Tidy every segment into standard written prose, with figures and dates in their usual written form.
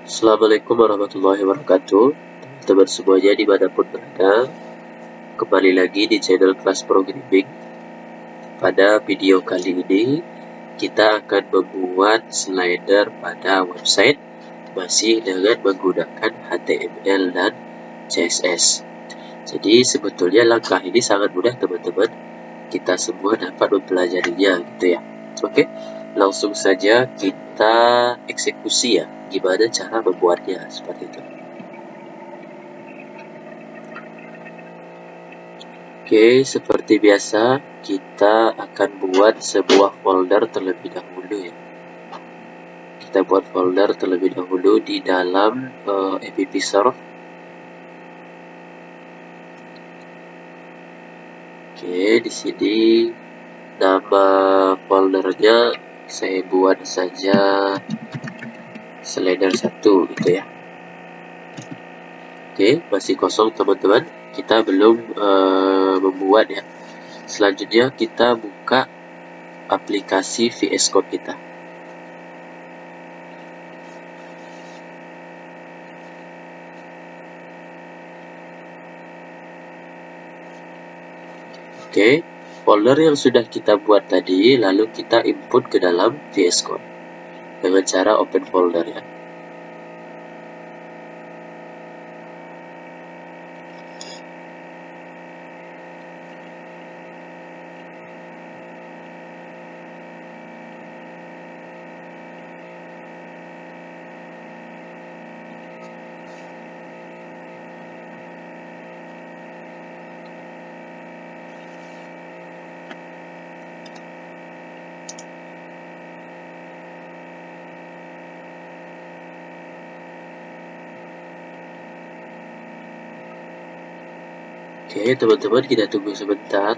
Assalamualaikum warahmatullahi wabarakatuh. Teman-teman semuanya dimanapun berada, kembali lagi di channel Kelas Programming. Pada video kali ini, kita akan membuat slider pada website masih dengan menggunakan HTML dan CSS. Jadi sebetulnya langkah ini sangat mudah teman-teman. Kita semua dapat mempelajarinya gitu ya. Oke, langsung saja kita eksekusi ya. Gimana cara membuatnya seperti itu. Oke, seperti biasa kita akan buat sebuah folder terlebih dahulu ya. Kita buat folder terlebih dahulu di dalam appserve. Oke, di sini nama foldernya saya buat saja slider 1 gitu ya. Oke, masih kosong teman-teman. Kita belum membuat ya. Selanjutnya kita buka aplikasi VS Code kita. Oke, folder yang sudah kita buat tadi lalu kita input ke dalam VS Code dengan cara open folder ya. Oke, teman-teman kita tunggu sebentar.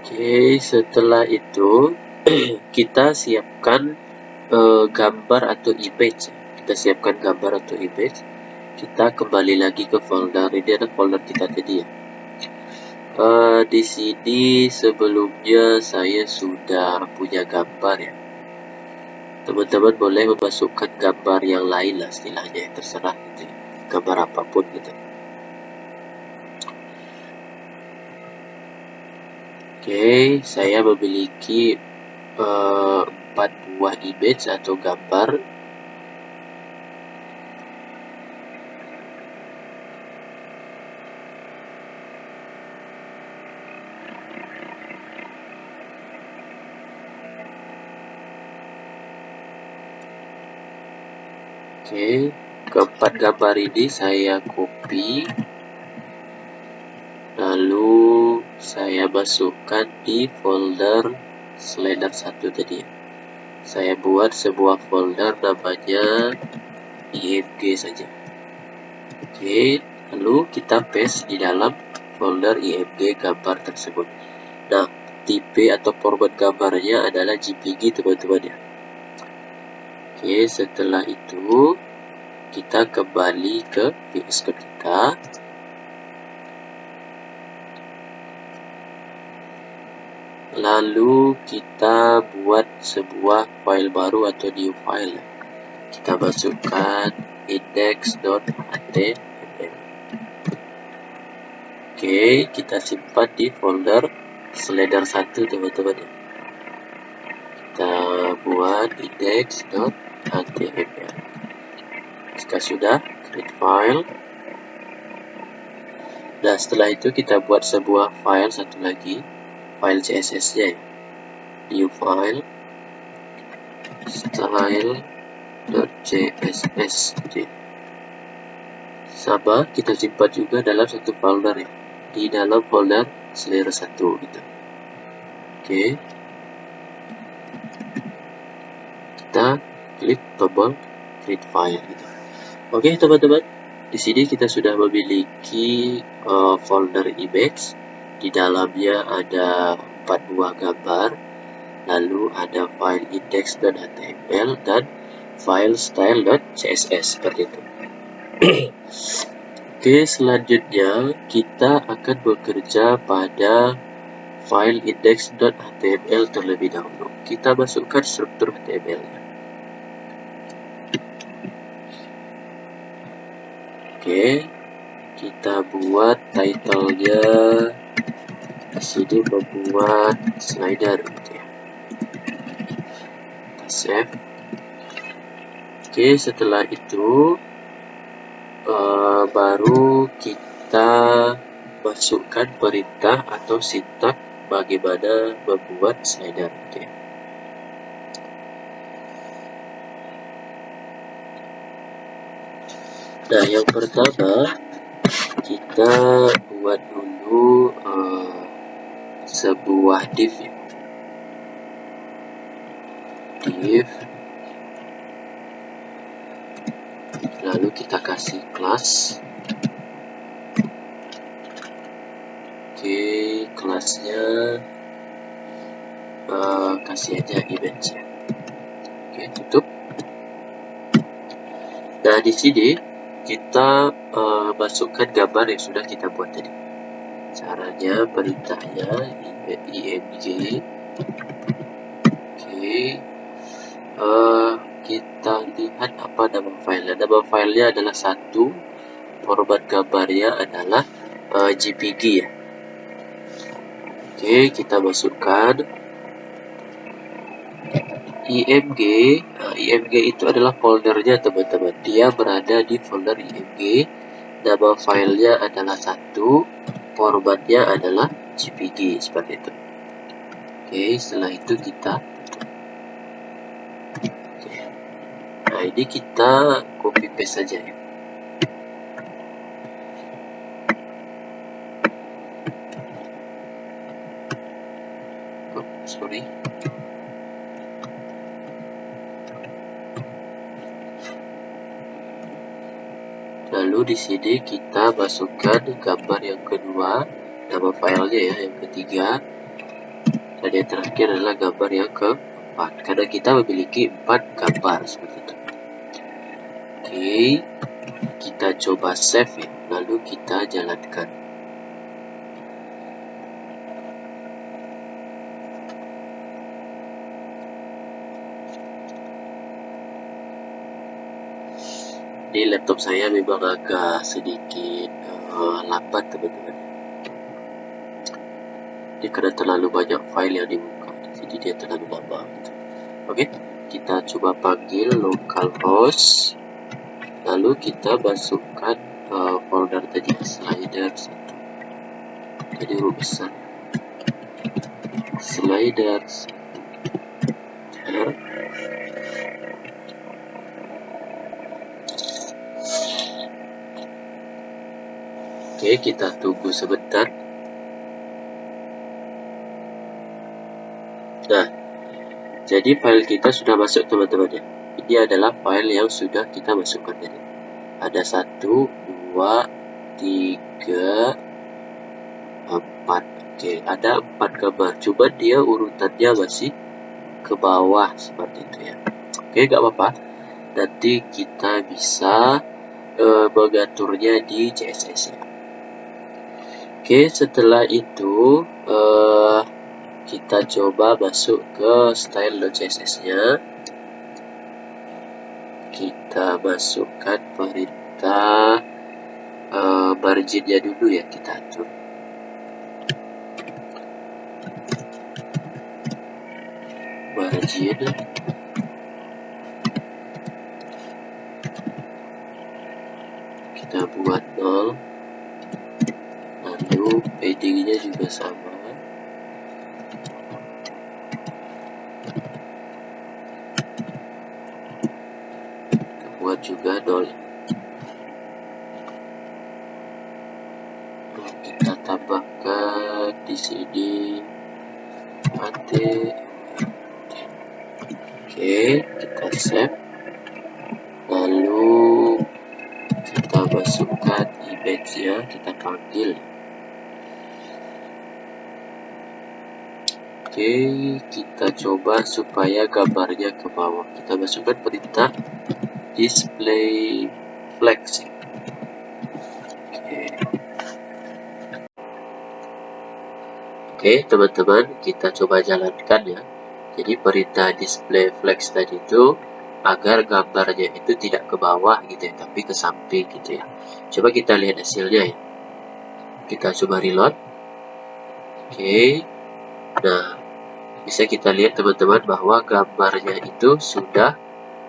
Oke, setelah itu kita siapkan gambar atau image. Kita siapkan gambar atau image. Kita kembali lagi ke folder. Ini ada folder kita tadi ya. Di sini sebelumnya saya sudah punya gambar ya. Teman-teman boleh memasukkan gambar yang lain lah istilahnya, terserah gitu ya. Gambar apapun gitu. Oke, saya memiliki 4 buah image atau gambar. Oke, keempat gambar ini saya copy, lalu saya masukkan di folder slider 1 tadi. Saya buat sebuah folder namanya img saja. Oke, lalu kita paste di dalam folder img gambar tersebut. Nah, tipe atau format gambarnya adalah JPG teman-teman ya. Oke, setelah itu kita kembali ke VS Code kita. Lalu kita buat sebuah file baru atau new file. Kita masukkan index.html. Oke, kita simpan di folder slider 1 teman-teman. Kita buat index.html. Jika sudah, create file. Nah, setelah itu kita buat sebuah file satu lagi, file CSS-nya ya. New file, style.css gitu ya. Sama, kita simpan juga dalam satu folder ya, di dalam folder slider 1 gitu. Oke. Kita klik tombol create file gitu. Oke, teman-teman. Di sini kita sudah memiliki folder image. Di dalamnya ada 4 buah gambar. Lalu ada file index.html dan file style.css seperti itu. Oke, selanjutnya kita akan bekerja pada file index.html terlebih dahulu. Kita masukkan struktur HTML-nya. Oke, kita buat title-nya di sini, membuat slider gitu ya. Kita save. Oke, setelah itu baru kita masukkan perintah atau sintak bagaimana membuat slider gitu ya. Nah, yang pertama kita buat dulu sebuah div ya. Div, lalu kita kasih kelas. Oke, kelasnya kasih aja image ya. Oke, tutup. Nah, di sini kita masukkan gambar yang sudah kita buat tadi. Caranya, perintahnya img. Oke, kita lihat apa nama filenya. Nama filenya adalah 1, format gambarnya adalah JPG ya. Oke, kita masukkan img. Img itu adalah foldernya teman-teman. Dia berada di folder img. Nama filenya adalah 1, formatnya adalah JPG, seperti itu. Oke, setelah itu kita tutup. Oke. Nah, ini kita copy paste saja ya. Oh, sorry. Lalu di sini kita masukkan gambar yang kedua, nama filenya ya, yang ketiga, dan yang terakhir adalah gambar yang keempat, karena kita memiliki 4 gambar seperti itu. Oke, kita coba save ya, lalu kita jalankan. Di laptop saya memang agak sedikit lambat teman-teman. Ini karena terlalu banyak file yang dibuka, jadi dia terlalu lama gitu. Oke, kita coba panggil localhost, lalu kita masukkan folder tadi, slider 1. Jadi huruf besar, slider 1. Oke, kita tunggu sebentar. Nah, jadi file kita sudah masuk teman-teman ya. Ini adalah file yang sudah kita masukkan tadi. Ada 1, 2, 3, 4. Oke, ada 4 gambar. Coba dia urutannya masih ke bawah seperti itu ya. Oke, gak apa-apa. Nanti kita bisa mengaturnya di CSS ya. Oke, setelah itu kita coba masuk ke style.css-nya. Kita masukkan perintah margin-nya dulu ya, kita atur. Margin kita buat 0, lalu padding-nya juga sama. Buat juga 0. Kita tambahkan di sini AT. Oke, kita save. Lalu kita masukkan image-nya, kita panggil. Oke, kita coba supaya gambarnya ke bawah. Kita masukkan perintah display flex. Oke, teman-teman, kita coba jalankan ya. Jadi perintah display flex tadi itu agar gambarnya itu tidak ke bawah gitu ya, tapi ke samping gitu ya. Coba kita lihat hasilnya ya. Kita coba reload. Oke. Nah, bisa kita lihat teman-teman bahwa gambarnya itu sudah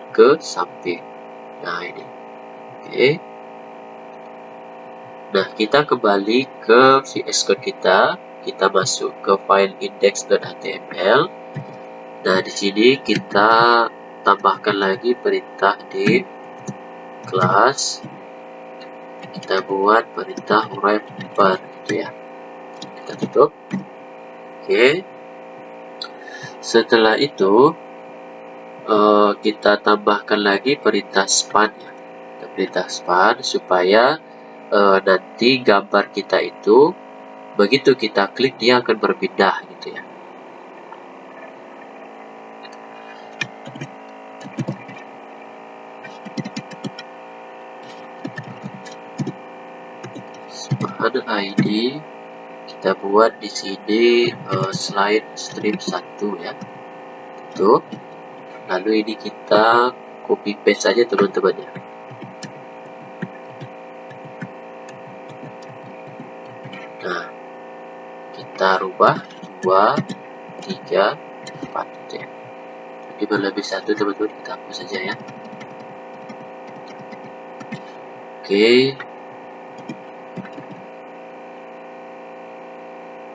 ke samping. Nah, ini. Oke. Nah, kita kembali ke VS Code kita. Kita masuk ke file index.html. Nah, di sini kita tambahkan lagi perintah div class. Kita buat perintah wrapper gitu ya. Kita tutup. Oke. Setelah itu kita tambahkan lagi perintah span ya. Perintah span supaya nanti gambar kita itu begitu kita klik dia akan berpindah gitu ya. Span ID kita buat di sini slide strip 1 ya. Tuh. Lalu ini kita copy paste saja teman-teman ya. Nah, kita rubah 2, 3, 4 gitu ya. Jadi berlebih 1 teman-teman, kita hapus saja ya. Oke.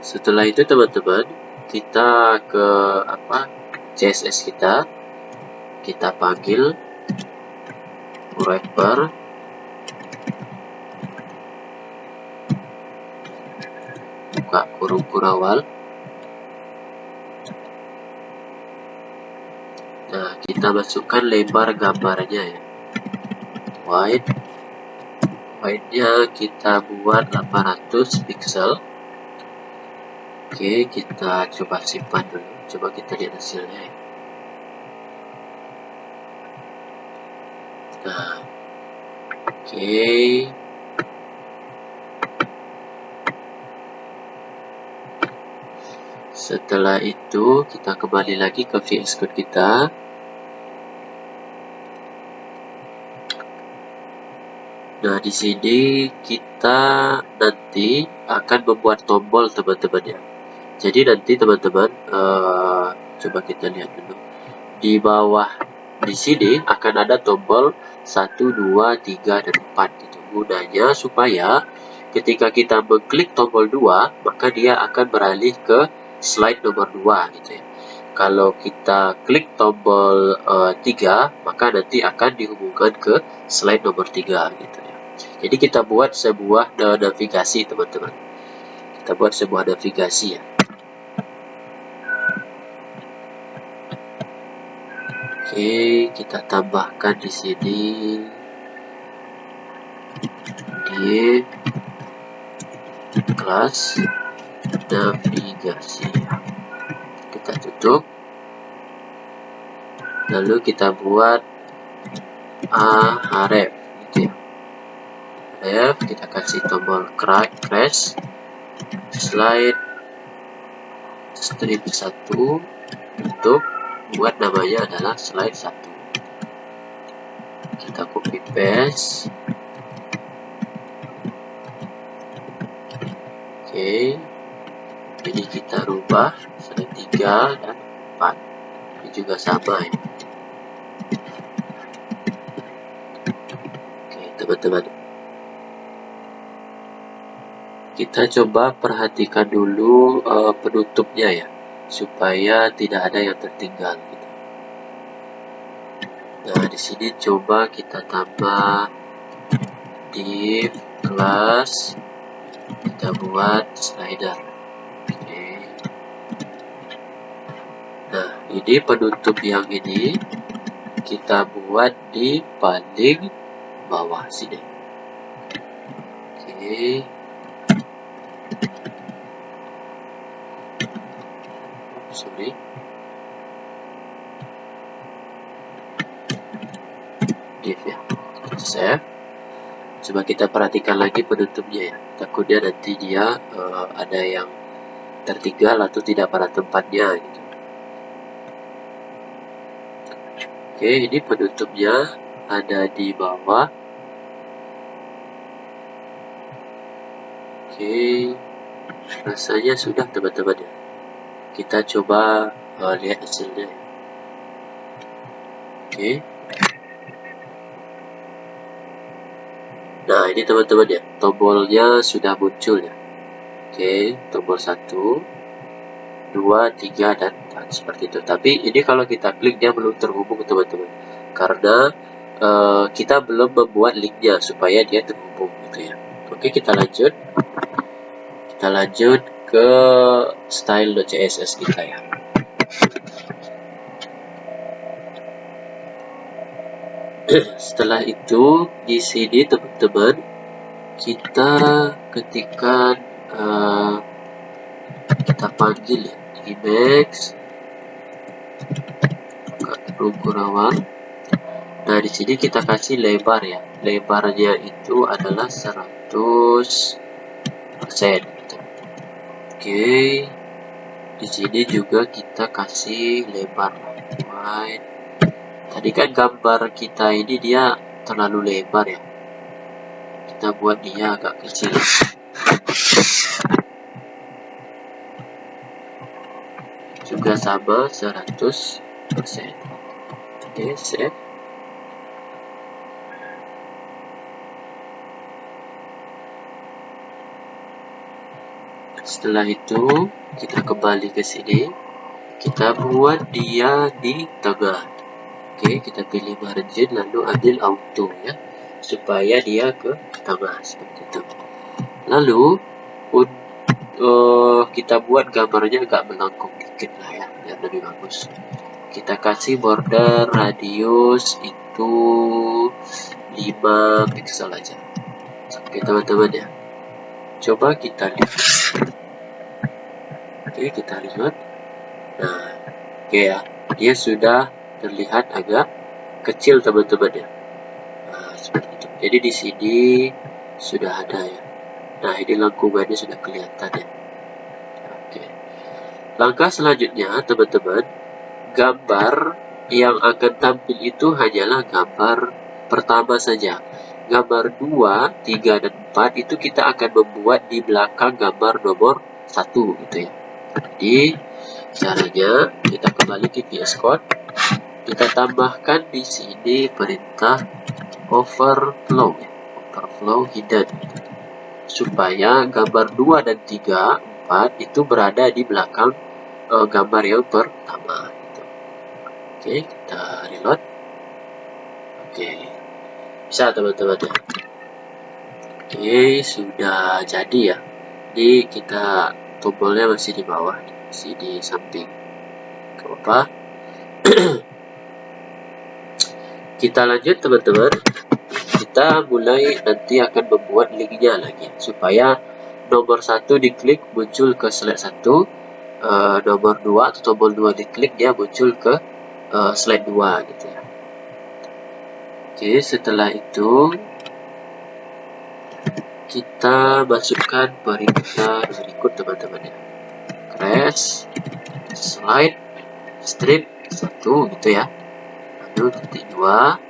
Setelah itu teman-teman, kita ke CSS kita panggil wrapper buka kurung awal. Nah, kita masukkan lebar gambarnya ya. Width-nya kita buat 800 pixel. Oke, kita coba simpan dulu. Coba kita lihat hasilnya ya. Nah, oke. Setelah itu kita kembali lagi ke VS Code kita. Nah, di sini kita nanti akan membuat tombol teman-teman ya. Jadi nanti teman-teman coba kita lihat dulu. Di bawah di sini akan ada tombol 1, 2, 3, dan 4 gitu. Gunanya supaya ketika kita mengklik tombol 2, maka dia akan beralih ke slide nomor 2 gitu ya. Kalau kita klik tombol 3, maka nanti akan dihubungkan ke slide nomor 3 gitu ya. Jadi kita buat sebuah navigasi teman-teman. Kita buat sebuah navigasi ya. Oke, kita tambahkan di sini di kelas navigasi. Kita tutup. Lalu kita buat href gitu ya. Href, kita kasih tombol crash slide strip 1 untuk buat namanya adalah slide 1. Kita copy paste. Oke. Ini kita rubah slide 3 dan 4. Ini juga sama ya. Oke, teman-teman. Kita coba perhatikan dulu penutupnya ya, supaya tidak ada yang tertinggal gitu. Nah, di sini coba kita tambah div class, kita buat slider. Oke. Nah, ini penutup yang ini kita buat di paling bawah sini. Oke. Sorry. Div ya. Kita save. Coba kita perhatikan lagi penutupnya ya. Takutnya nanti dia ada yang tertinggal atau tidak pada tempatnya gitu. Oke, ini penutupnya ada di bawah. Oke, rasanya sudah teman-teman ya. Kita coba lihat hasilnya. Oke. Nah, ini teman-teman ya, tombolnya sudah muncul ya. Oke, tombol 1, 2, 3, dan 4 seperti itu. Tapi ini kalau kita klik dia belum terhubung teman-teman, karena kita belum membuat linknya supaya dia terhubung gitu ya. Oke, kita lanjut ke style.css kita ya. Setelah itu di sini teman-teman kita ketikkan kita panggil ya Emacs Rungkurawan. Nah, di sini kita kasih lebar ya. Lebarnya itu adalah 100%. Oke. Di sini juga kita kasih lebar wide. Tadi kan gambar kita ini dia terlalu lebar ya. Kita buat dia agak kecil. Juga sama 100%. Oke, save. Setelah itu kita kembali ke sini, kita buat dia di tengah. Oke, kita pilih margin lalu ambil auto ya, supaya dia ke tengah seperti itu. Lalu kita buat gambarnya agak melengkung dikit lah ya, biar lebih bagus. Kita kasih border radius itu 5 pixel aja. Oke teman-teman ya, coba kita lihat. Oke, kita lihat. Nah, oke ya, dia sudah terlihat agak kecil teman-teman ya. Nah, seperti itu. Jadi di sini sudah ada ya. Nah, ini lengkungannya sudah kelihatan ya. Oke. Langkah selanjutnya teman-teman, gambar yang akan tampil itu hanyalah gambar pertama saja. Gambar 2, 3, dan 4 itu kita akan membuat di belakang gambar nomor 1 gitu ya. Jadi caranya kita kembali ke VS Code, kita tambahkan di sini perintah overflow hidden supaya gambar 2 dan 3, 4 itu berada di belakang gambar yang pertama gitu. Oke, kita reload. Oke, bisa teman-teman ya. Oke, sudah jadi ya. Jadi kita tombolnya masih di bawah, masih di samping. Gak apa-apa. Kita lanjut teman-teman. Kita mulai nanti akan membuat linknya lagi supaya nomor 1 diklik muncul ke slide 1, nomor 2 atau tombol 2 diklik dia muncul ke slide 2 gitu ya. Oke, setelah itu kita masukkan perintah berikut teman-teman ya. Crash, slide, strip 1 gitu ya. Lalu titik 2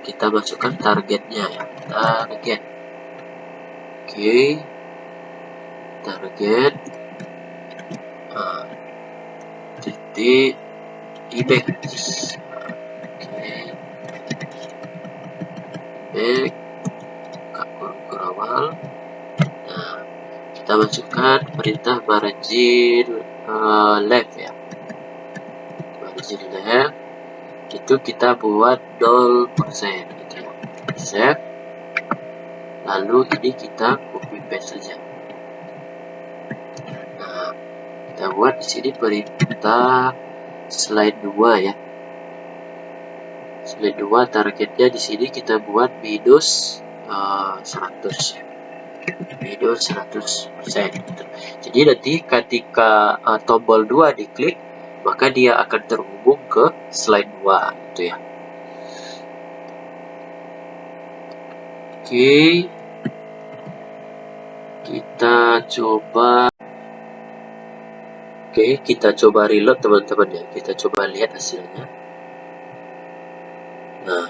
kita masukkan targetnya ya. Target. Oke. Target titik Emacs. Oke. Emacs Rungkurawan. Nah, kita masukkan perintah margin left ya. Margin left itu kita buat 0% gitu ya. Save. Lalu ini kita copy paste saja. Nah, kita buat di sini perintah slide 2 ya. Slide 2 targetnya di sini kita buat minus 100 ya. Minus 100% gitu. Jadi nanti ketika tombol 2 diklik, maka dia akan terhubung ke slide 2 gitu ya. Oke, kita coba Oke, kita coba reload teman-teman ya. Kita coba lihat hasilnya. Nah,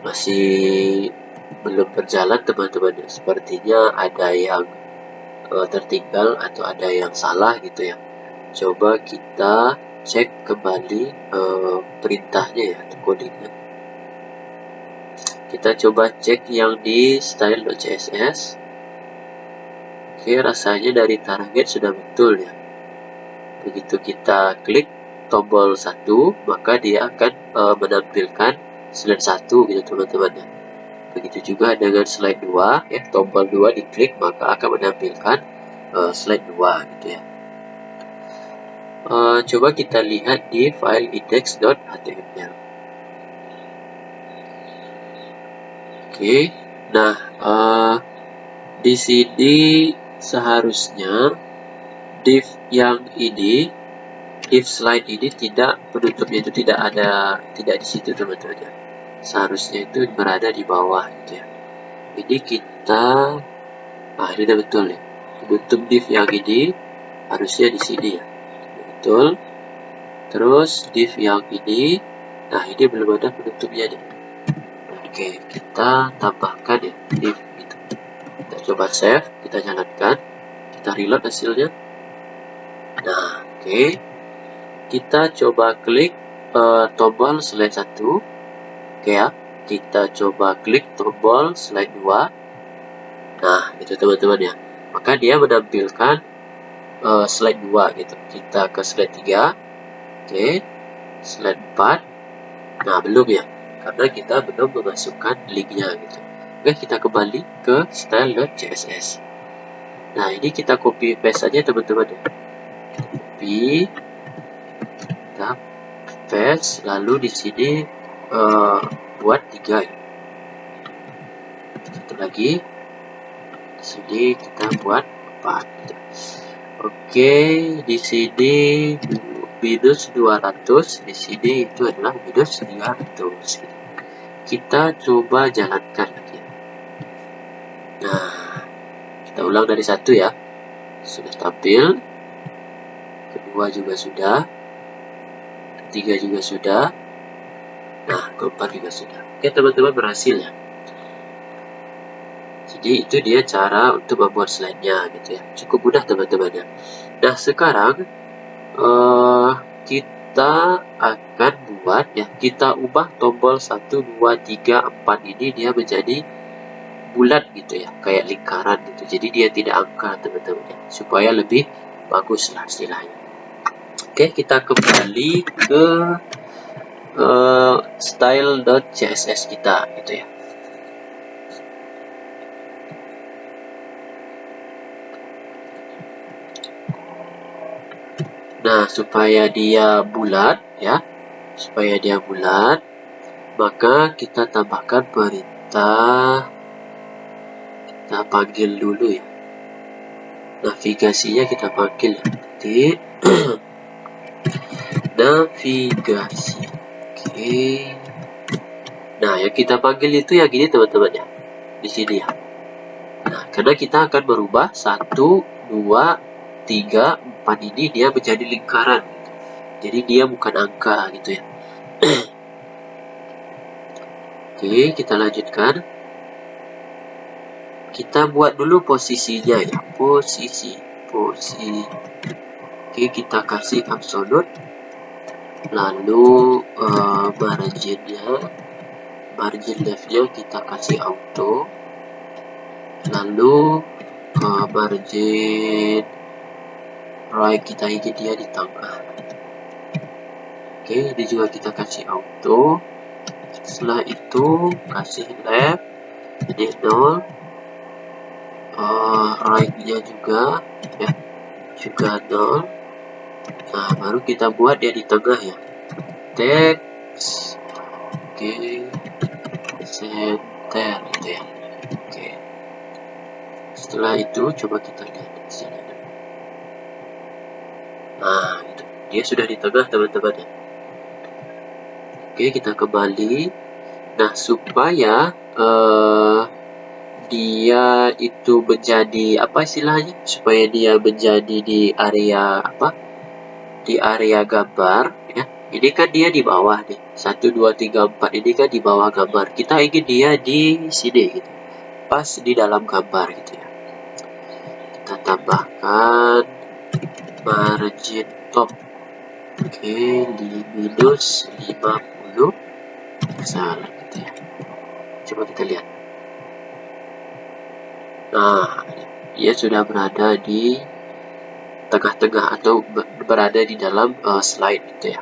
masih belum berjalan teman-teman ya. Sepertinya ada yang tertinggal atau ada yang salah gitu ya. Coba kita cek kembali perintahnya ya atau codingnya. Kita coba cek yang di style.css. Oke, rasanya dari target sudah betul ya. Begitu kita klik tombol 1, maka dia akan menampilkan slide 1 gitu teman-teman ya. Begitu juga dengan slide 2 ya, tombol 2 diklik maka akan menampilkan slide 2 gitu ya. Coba kita lihat di file index.html. Oke, nah di sini seharusnya div yang ini, div slide ini tidak penutupnya itu tidak di situ teman-teman ya. Seharusnya itu berada di bawah gitu ya. Ini kita, ini udah betul ya. Penutup div yang ini harusnya di sini ya. Betul. Terus div yang ini, nah ini belum ada penutupnya nih. Oke, kita tambahkan ya div itu. Kita coba save, kita jalankan, kita reload hasilnya. Nah, oke. Kita coba klik tombol slide 1. Oke ya. Kita coba klik tombol slide 2. Nah, itu teman-teman ya. Maka dia menampilkan slide 2 gitu. Kita ke slide 3. Oke. Slide 4. Nah, belum ya. Karena kita belum memasukkan linknya gitu. Oke, kita kembali ke style.css. Nah, ini kita copy paste saja teman-teman ya. Copy, kita paste, lalu di sini buat 3 ya. Satu lagi. Di sini kita buat 4 gitu. Oke, di sini minus 200, di sini itu adalah minus 300. Kita coba jalankan lagi. Nah, kita ulang dari 1 ya. Sudah tampil. Kedua juga sudah. Ketiga juga sudah. Nah, keempat juga sudah. Oke, teman-teman berhasil ya. Jadi itu dia cara untuk membuat slide-nya gitu ya. Cukup mudah teman-teman ya. Nah, sekarang kita akan buat ya, kita ubah tombol 1, 2, 3, 4 ini dia menjadi bulat gitu ya, kayak lingkaran gitu. Jadi dia tidak angka teman-teman ya, supaya lebih bagus lah istilahnya. Oke, kita kembali ke style.css kita gitu ya. Nah, supaya dia bulat ya, maka kita tambahkan perintah, kita panggil dulu ya, navigasinya kita panggil ya, navigasi. Oke. Nah, yang kita panggil itu yang ini teman-teman ya, di sini ya. Nah, karena kita akan merubah 1, 2, 3, 4 ini dia menjadi lingkaran. Jadi dia bukan angka gitu ya. Oke, kita lanjutkan. Kita buat dulu posisinya ya, posisi. Oke, kita kasih absolute. Lalu margin leftnya kita kasih auto. Lalu margin right kita ingin dia di tengah. Oke, ini juga kita kasih auto. Setelah itu kasih left, ini 0. Right-nya juga ya, juga 0. Nah, baru kita buat dia di tengah ya, text. Oke, center gitu ya. Oke, setelah itu coba kita lihat di sini. Nah, itu dia sudah di tengah teman-teman ya. Oke, kita kembali. Nah, supaya dia itu menjadi apa istilahnya, supaya dia menjadi di area apa, di area gambar ya. Ini kan dia di bawah nih, 1 2 3 4 ini kan di bawah gambar, kita ingin dia di sini gitu, pas di dalam gambar gitu ya. Kita tambahkan margin top, oke, di minus 50 misalnya gitu ya. Coba kita lihat. Nah, dia sudah berada di tengah-tengah atau berada di dalam slide gitu ya.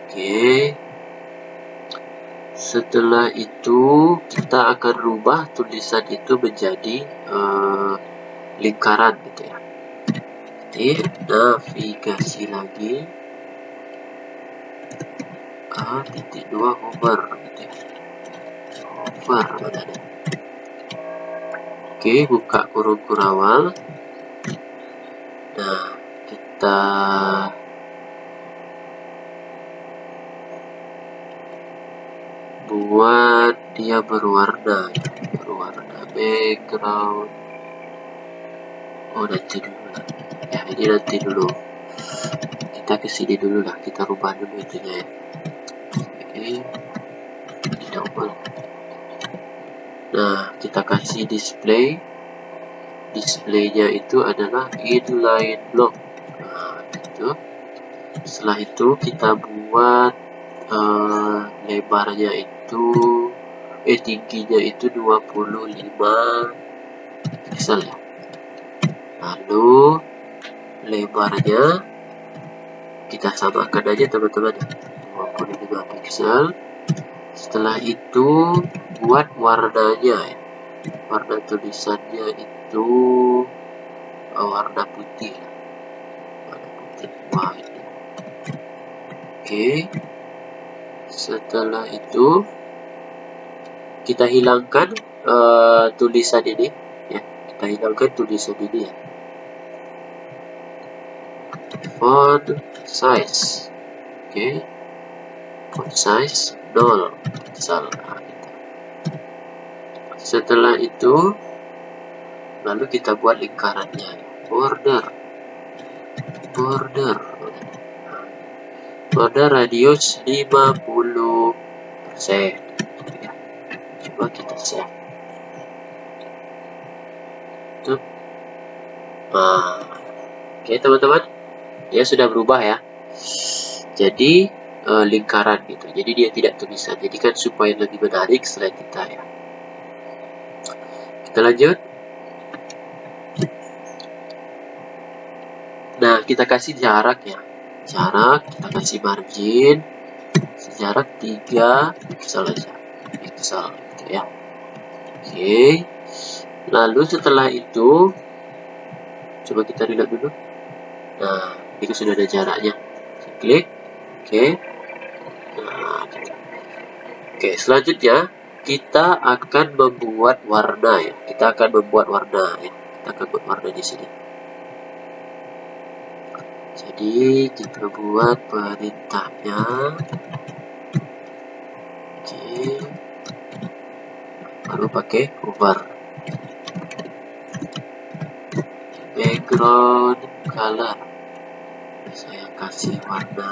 Oke. Setelah itu kita akan rubah tulisan itu menjadi lingkaran gitu ya. Jadi navigasi lagi titik 2 hover gitu ya. Hover mana nih? Oke, buka kurung kurawal. Nah, kita buat dia berwarna background. Oh, nanti dulu lah ya, ini nanti dulu, kita kesini dulu lah, kita rubah dulu itunya ya. Oke, double. Nah, kita kasih displaynya itu adalah inline block. Nah, itu setelah itu kita buat lebarnya itu tingginya itu 25 pixel ya. Lalu lebarnya kita samakan aja teman-teman, 25 pixel. Setelah itu buat warnanya ya. Warna tulisannya itu warna putih. Warna putih white. Oke. Setelah itu kita hilangkan tulisan ini ya. Kita hilangkan tulisan ini ya. Font size. Oke. Font size 0 pixel. Setelah itu lalu kita buat lingkarannya, border radius 50% ya. Coba kita save. Oke teman-teman, dia sudah berubah ya, jadi lingkaran gitu, jadi dia tidak tulisan. Jadi kan supaya lebih menarik slide kita ya. Kita lanjut. Nah, kita kasih jarak ya. Jarak, kita kasih margin sejarak 3 pixel aja. Pixel gitu ya. Oke. Lalu setelah itu coba kita reload dulu. Nah, ini sudah ada jaraknya. Saya klik. Oke. Nah, gitu. Oke, selanjutnya kita akan membuat warna ya. Kita akan membuat warna ya. Kita akan buat warna di sini. Jadi kita buat perintahnya. Oke. Lalu pakai hover. Background color. Saya kasih warna.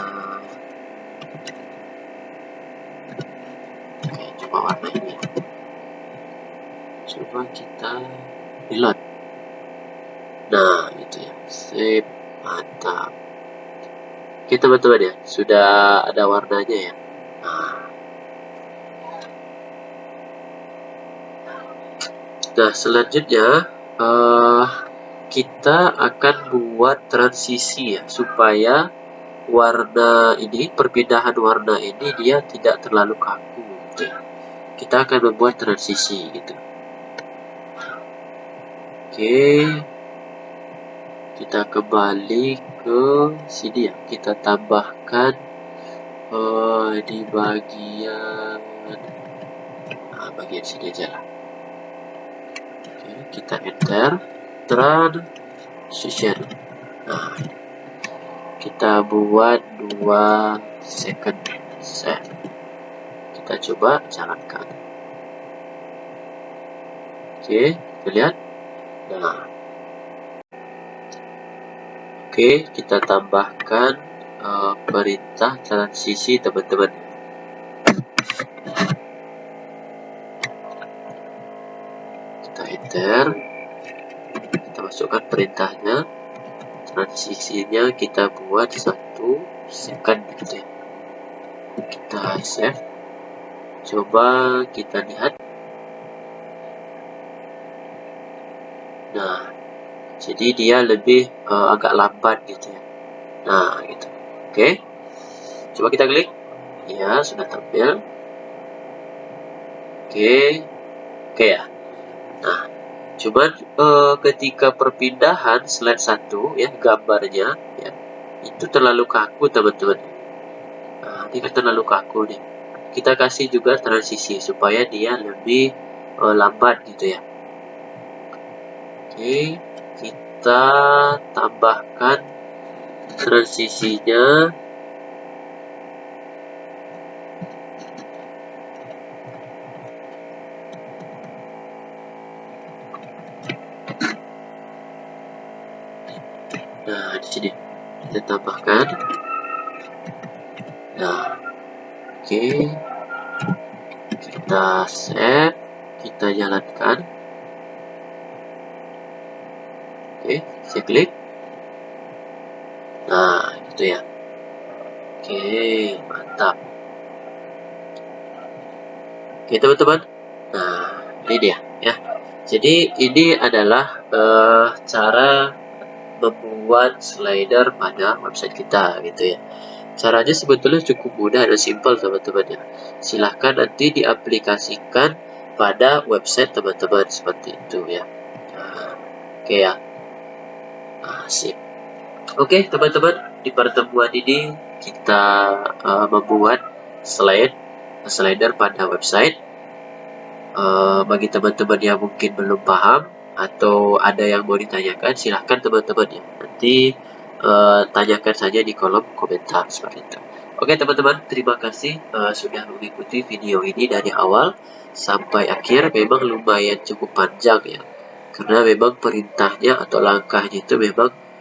Oke, coba warna ini. Coba kita reload. Nah, itu ya. Save. Mantap. Oke teman-teman ya, sudah ada warnanya ya. Nah, selanjutnya kita akan buat transisi ya, supaya warna ini, perpindahan warna ini dia tidak terlalu kaku gitu ya. Kita akan membuat transisi gitu. Oke, kita kembali ke sini ya, kita tambahkan di bagian bagian sini aja lah. Oke, kita enter transition. Nah, kita buat 2 second set. Kita coba jalankan. Oke, kita lihat. Nah, oke, kita tambahkan perintah transisi teman-teman. Kita enter, kita masukkan perintahnya, transisinya kita buat 1 second gitu ya. Kita save, coba kita lihat. Nah, jadi dia lebih agak lambat gitu ya. Nah, gitu. Oke, coba kita klik. Ya, sudah tampil. Oke, oke ya. Nah, cuman ketika perpindahan slide 1 ya, gambarnya ya, itu terlalu kaku teman-teman. Nah, ini kan terlalu kaku nih. Kita kasih juga transisi supaya dia lebih lambat gitu ya. Oke, kita tambahkan transisinya. Nah, di sini kita tambahkan. Nah, oke, kita save, kita jalankan. Oke, saya klik. Nah, gitu ya. Oke, mantap. Oke, teman-teman. Nah, ini dia ya. Jadi ini adalah cara membuat slider pada website kita gitu ya. Caranya sebetulnya cukup mudah dan simpel teman-teman ya. Silahkan nanti diaplikasikan pada website teman-teman seperti itu ya. Nah, oke ya. Nah, sip. Oke teman-teman, di pertemuan ini kita membuat slider pada website. Bagi teman-teman yang mungkin belum paham atau ada yang mau ditanyakan, silahkan teman-teman ya. Nanti tanyakan saja di kolom komentar seperti itu. Oke teman-teman, terima kasih sudah mengikuti video ini dari awal sampai akhir. Memang lumayan cukup panjang ya, karena memang perintahnya atau langkahnya itu memang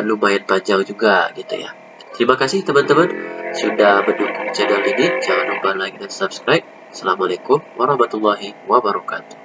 lumayan panjang juga gitu ya. Terima kasih teman-teman sudah mendukung channel ini. Jangan lupa like dan subscribe. Assalamualaikum warahmatullahi wabarakatuh.